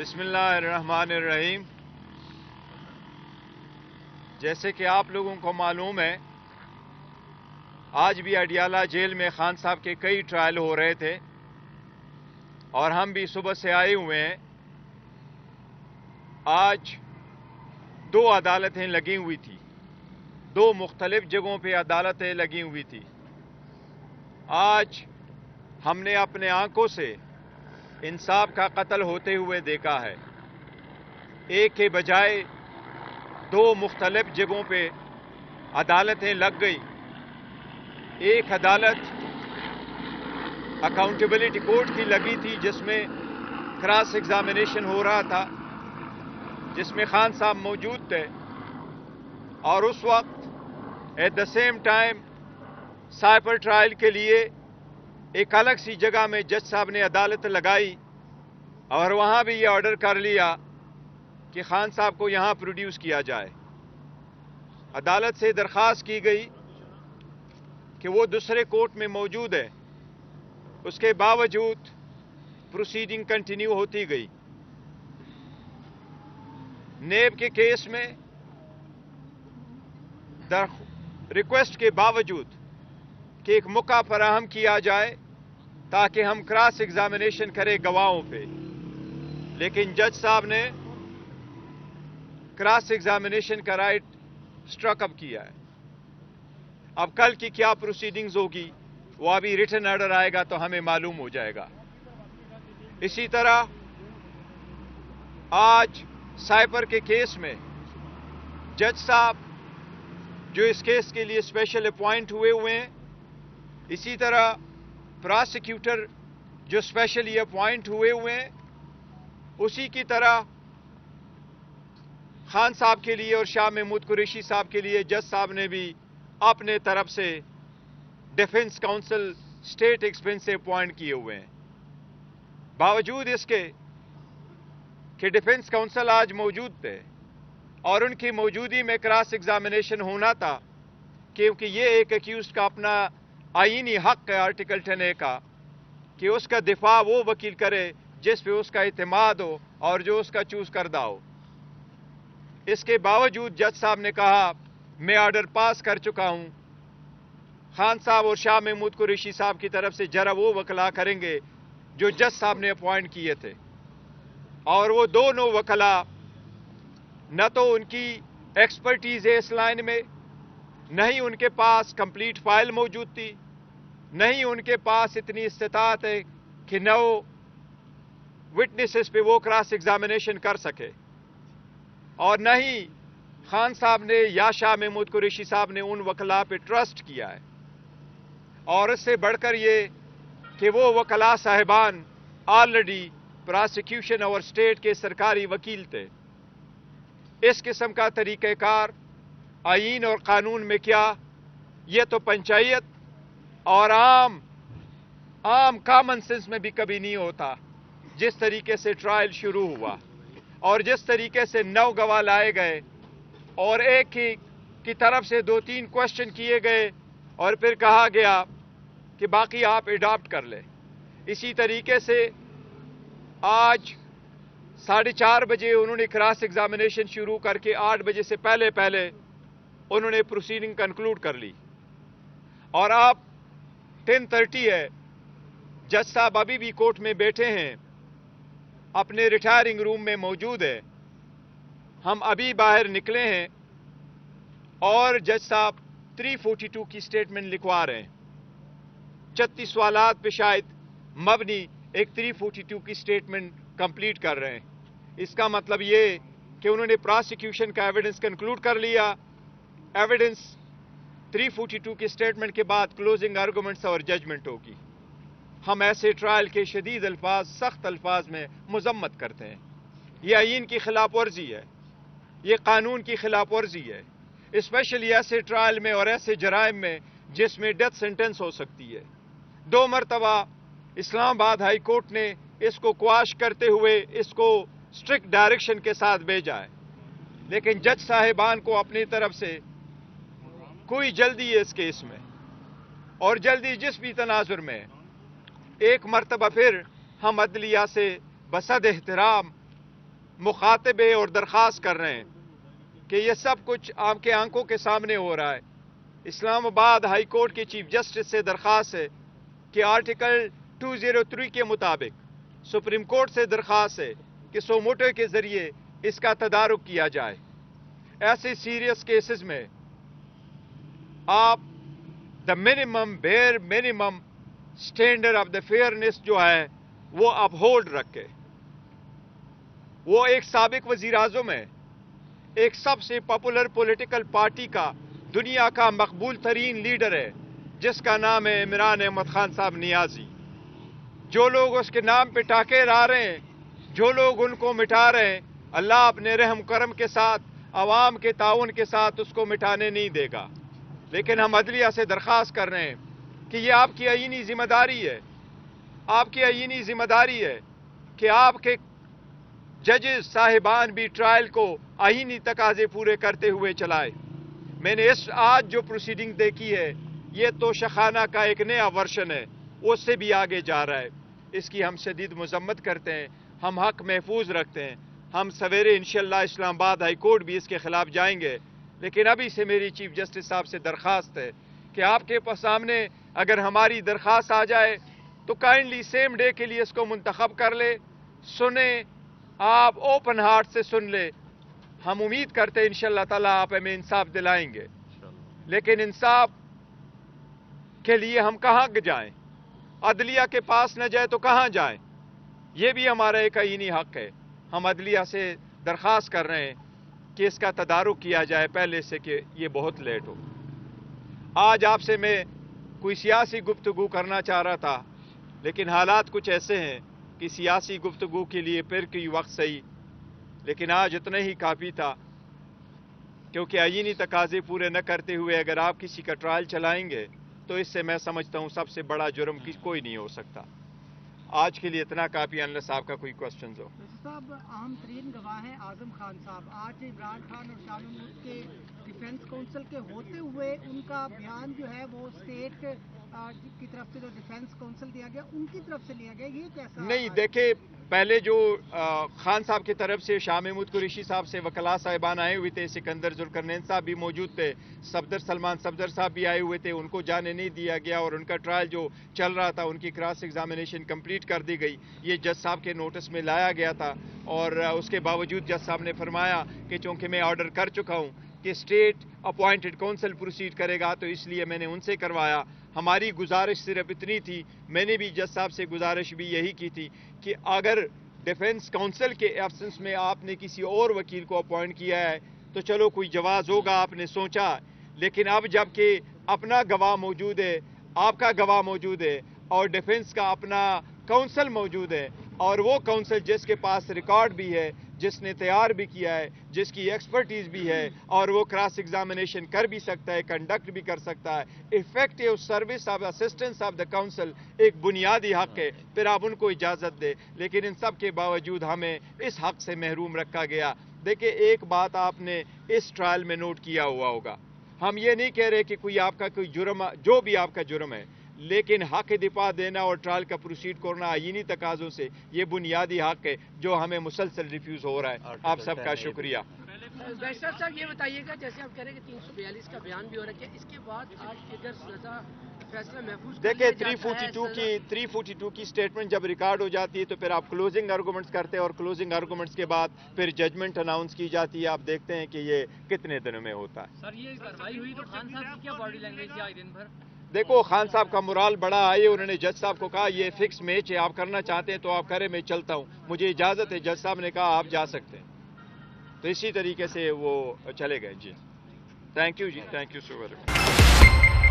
बिस्मिल्लाहिर्रहमानिर्रहीम। जैसे कि आप लोगों को मालूम है, आज भी अडियाला जेल में खान साहब के कई ट्रायल हो रहे थे और हम भी सुबह से आए हुए हैं। आज दो अदालतें लगी हुई थी, दो मुख्तलिफ जगहों पे अदालतें लगी हुई थी। आज हमने अपने आंखों से इंसाफ का कत्ल होते हुए देखा है। एक के बजाय दो मुख्तलिफ जगहों पे अदालतें लग गई। एक अदालत अकाउंटेबिलिटी कोर्ट की लगी थी, जिसमें क्रॉस एग्जामिनेशन हो रहा था, जिसमें खान साहब मौजूद थे, और उस वक्त at the same time cyber trial के लिए एक अलग सी जगह में जज साहब ने अदालत लगाई और वहां भी ये ऑर्डर कर लिया कि खान साहब को यहां प्रोड्यूस किया जाए। अदालत से दरख्वास्त की गई कि वो दूसरे कोर्ट में मौजूद है, उसके बावजूद प्रोसीडिंग कंटिन्यू होती गई। नेब के केस में रिक्वेस्ट के बावजूद कि एक मौका फराहम किया जाए ताकि हम क्रॉस एग्जामिनेशन करें गवाहों पे, लेकिन जज साहब ने क्रॉस एग्जामिनेशन का राइट स्ट्रक अप किया है। अब कल की क्या प्रोसीडिंग्स होगी वो अभी रिटन ऑर्डर आएगा तो हमें मालूम हो जाएगा। इसी तरह आज साइबर के केस में जज साहब जो इस केस के लिए स्पेशल अपॉइंट हुए हैं, इसी तरह प्रोसिक्यूटर जो स्पेशली अपॉइंट हुए हैं, उसी की तरह खान साहब के लिए और शाह महमूद कुरैशी साहब के लिए जज साहब ने भी अपने तरफ से डिफेंस काउंसिल स्टेट एक्सपेंस से अपॉइंट किए हुए हैं। बावजूद इसके कि डिफेंस काउंसिल आज मौजूद थे और उनकी मौजूदगी में क्रॉस एग्जामिनेशन होना था, क्योंकि ये एक एक्यूज का अपना आईनी हक है आर्टिकल 10A का कि उसका दिफा वो वकील करे जिस पे उसका इत्मीनान हो और जो उसका चूज करदा हो। इसके बावजूद जज साहब ने कहा मैं ऑर्डर पास कर चुका हूं, खान साहब और शाह महमूद कुरैशी साहब की तरफ से जरा वो वकला करेंगे जो जज साहब ने अपॉइंट किए थे। और वो दोनों वकला न तो उनकी एक्सपर्टीज है इस लाइन में, न ही उनके पास कंप्लीट फाइल मौजूद थी, न ही उनके पास इतनी इस्तिताअत है कि न वो विटनेसेस पे वो क्रॉस एग्जामिनेशन कर सके, और न ही खान साहब ने या शाह महमूद कुरैशी साहब ने उन वकला पे ट्रस्ट किया है। और इससे बढ़कर ये कि वो वकला साहिबान ऑलरेडी प्रोसिक्यूशन और स्टेट के सरकारी वकील थे। इस किस्म का तरीक़ेकार आईन और कानून में क्या, ये तो पंचायत और आम कॉमन सेंस में भी कभी नहीं होता। जिस तरीके से ट्रायल शुरू हुआ और जिस तरीके से 9 गवाह लाए गए और एक ही की तरफ से 2-3 क्वेश्चन किए गए और फिर कहा गया कि बाकी आप एडॉप्ट कर ले, इसी तरीके से आज 4:30 बजे उन्होंने क्रॉस एग्जामिनेशन शुरू करके 8 बजे से पहले पहले उन्होंने प्रोसीडिंग कंक्लूड कर ली। और अब 10:30 है, जज साहब अभी भी कोर्ट में बैठे हैं, अपने रिटायरिंग रूम में मौजूद है। हम अभी बाहर निकले हैं और जज साहब 342 की स्टेटमेंट लिखवा रहे हैं। 36 सवालात पे शायद मबनी एक 342 की स्टेटमेंट कंप्लीट कर रहे हैं। इसका मतलब ये कि उन्होंने प्रोसिक्यूशन का एविडेंस कंक्लूड कर लिया। एविडेंस 342 की स्टेटमेंट के बाद क्लोजिंग आर्गुमेंट्स और जजमेंट होगी। हम ऐसे ट्रायल के शदीद अल्फाज, सख्त अल्फाज में मजम्मत करते हैं। यह आईन की खिलाफ वर्जी है, यह कानून की खिलाफ वर्जी है, स्पेशली ऐसे ट्रायल में और ऐसे जराइम में जिसमें डेथ सेंटेंस हो सकती है। 2 मरतबा इस्लामाबाद हाई कोर्ट ने इसको क्वाश करते हुए इसको स्ट्रिक्ट डायरेक्शन के साथ भेजा है, लेकिन जज साहिबान को अपनी तरफ से कोई जल्दी है इस केस में, और जल्दी जिस भी तनाजुर में एक मरतबा फिर हम अदलिया से बसद एहतराम मुखातिब है और दरख्वास्त कर रहे हैं कि ये सब कुछ आपके आंखों के सामने हो रहा है। इस्लामाबाद हाई कोर्ट के चीफ जस्टिस से दरख्वास्त है कि आर्टिकल 203 के मुताबिक सुप्रीम कोर्ट से दरख्वास्त है कि सोमोटो के जरिए इसका तदारुक किया जाए। ऐसे सीरियस केसेस में आप the bare minimum standard of the fairness जो है वो अपहोल्ड रखे। वो एक साबिक वजीर आज़म है, एक सबसे पॉपुलर पॉलिटिकल पार्टी का दुनिया का मकबूल तरीन लीडर है जिसका नाम है इमरान अहमद खान साहब नियाजी। जो लोग उसके नाम पे टाके ला रहे हैं, जो लोग उनको मिटा रहे हैं, अल्लाह अपने रहम करम के साथ, अवाम के ताउन के साथ उसको मिटाने नहीं देगा। लेकिन हम अदलिया से दरख्वास्त कर रहे हैं कि ये आपकी आईनी जिम्मेदारी है, आपकी आईनी जिम्मेदारी है कि आपके जजेस साहिबान भी ट्रायल को आईनी तकाजे पूरे करते हुए चलाए। मैंने इस आज जो प्रोसीडिंग देखी है ये तो शखाना का एक नया वर्शन है, उससे भी आगे जा रहा है। इसकी हम शदीद मजम्मत करते हैं, हम हक महफूज रखते हैं। हम सवेरे इंशाअल्लाह इस्लामाबाद हाई कोर्ट भी इसके खिलाफ जाएंगे। लेकिन अभी से मेरी चीफ जस्टिस साहब से दरख्वास्त है कि आपके पास सामने अगर हमारी दरख्वास्त आ जाए तो काइंडली सेम डे के लिए इसको मुंतखब कर ले, सुने, आप ओपन हार्ट से सुन ले। हम उम्मीद करते हैं इंशाअल्लाह ताला आप हमें इंसाफ दिलाएंगे। लेकिन इंसाफ के लिए हम कहाँ जाएं? अदलिया के पास न जाए तो कहाँ जाएं? ये भी हमारा एक आईनी हक है। हम अदलिया से दरख्वास्त कर रहे हैं कि इसका तदारुक किया जाए पहले से कि ये बहुत लेट हो। आज आपसे मैं कोई सियासी गुफ्तगू करना चाह रहा था, लेकिन हालात कुछ ऐसे हैं कि सियासी गुफ्तगू के लिए फिर कोई वक्त सही, लेकिन आज इतना ही काफ़ी था क्योंकि आईनी तकाजे पूरे न करते हुए अगर आप किसी का ट्रायल चलाएंगे तो इससे मैं समझता हूँ सबसे बड़ा जुर्म कोई नहीं हो सकता। आज के लिए इतना काफ़ी, अनलेस आपका कोई क्वेश्चन हो। साहब, अहम तरीन गवाह हैं आजम खान साहब। आज इमरान खान और शाह महमूद के डिफेंस काउंसिल के होते हुए उनका बयान जो है वो स्टेट की तरफ से जो डिफेंस काउंसिल दिया गया उनकी तरफ से लिया गया, ये कैसा? नहीं, देखे पहले जो खान साहब की तरफ से शाह महमूद कुरैशी साहब से वकला साहिबान आए हुए थे, सिकंदर जुल्करनैन साहब भी मौजूद थे, सलमान सफदर साहब भी आए हुए थे, उनको जाने नहीं दिया गया और उनका ट्रायल जो चल रहा था उनकी क्रॉस एग्जामिनेशन कंप्लीट कर दी गई। ये जज साहब के नोटिस में लाया गया था और उसके बावजूद जज साहब ने फरमाया कि चूंकि मैं ऑर्डर कर चुका हूँ कि स्टेट अपॉइंटेड काउंसिल प्रोसीड करेगा तो इसलिए मैंने उनसे करवाया। हमारी गुजारिश सिर्फ इतनी थी, मैंने भी जज साहब से गुजारिश भी यही की थी कि अगर डिफेंस काउंसिल के एब्सेंस में आपने किसी और वकील को अपॉइंट किया है तो चलो कोई जवाज होगा, आपने सोचा। लेकिन अब जबकि अपना गवाह मौजूद है, आपका गवाह मौजूद है और डिफेंस का अपना काउंसिल मौजूद है और वो काउंसिल जिसके पास रिकॉर्ड भी है, जिसने तैयार भी किया है, जिसकी एक्सपर्टीज भी है और वो क्रॉस एग्जामिनेशन कर भी सकता है, कंडक्ट भी कर सकता है। Effective service of assistance of the council एक बुनियादी हक है, फिर आप उनको इजाज़त दे। लेकिन इन सब के बावजूद हमें इस हक से महरूम रखा गया। देखिए, एक बात आपने इस ट्रायल में नोट किया हुआ होगा, हम ये नहीं कह रहे कि कोई आपका कोई जुर्म, जो भी आपका जुर्म है, लेकिन हक दिफा देना और ट्रायल का प्रोसीड करना आईनी तकाजों से ये बुनियादी हक है जो हमें मुसलसल रिफ्यूज हो रहा है। आप सबका शुक्रिया। बैरिस्टर साहब, ये बताइएगा, जैसे आप कह रहे हैं कि 342 का बयान भी हो रहा है, इसके बाद आप अगर सजा फैसला महफूज देखिए 342 की स्टेटमेंट जब रिकॉर्ड हो जाती है तो फिर आप क्लोजिंग आर्गूमेंट्स करते हैं और क्लोजिंग आर्गूमेंट्स के बाद फिर जजमेंट अनाउंस की जाती है। आप देखते हैं कि ये कितने दिनों में होता है। सर, ये कार्रवाई हुई तो खान साहब की क्या बॉडी लैंग्वेज थी आज दिन भर? देखो, खान साहब का मोराल बड़ा आए, उन्होंने जज साहब को कहा ये फिक्स मैच है, आप करना चाहते हैं तो आप करें, मैं चलता हूं, मुझे इजाजत है। जज साहब ने कहा आप जा सकते हैं, तो इसी तरीके से वो चले गए। जी, थैंक यू जी, thank you so very much.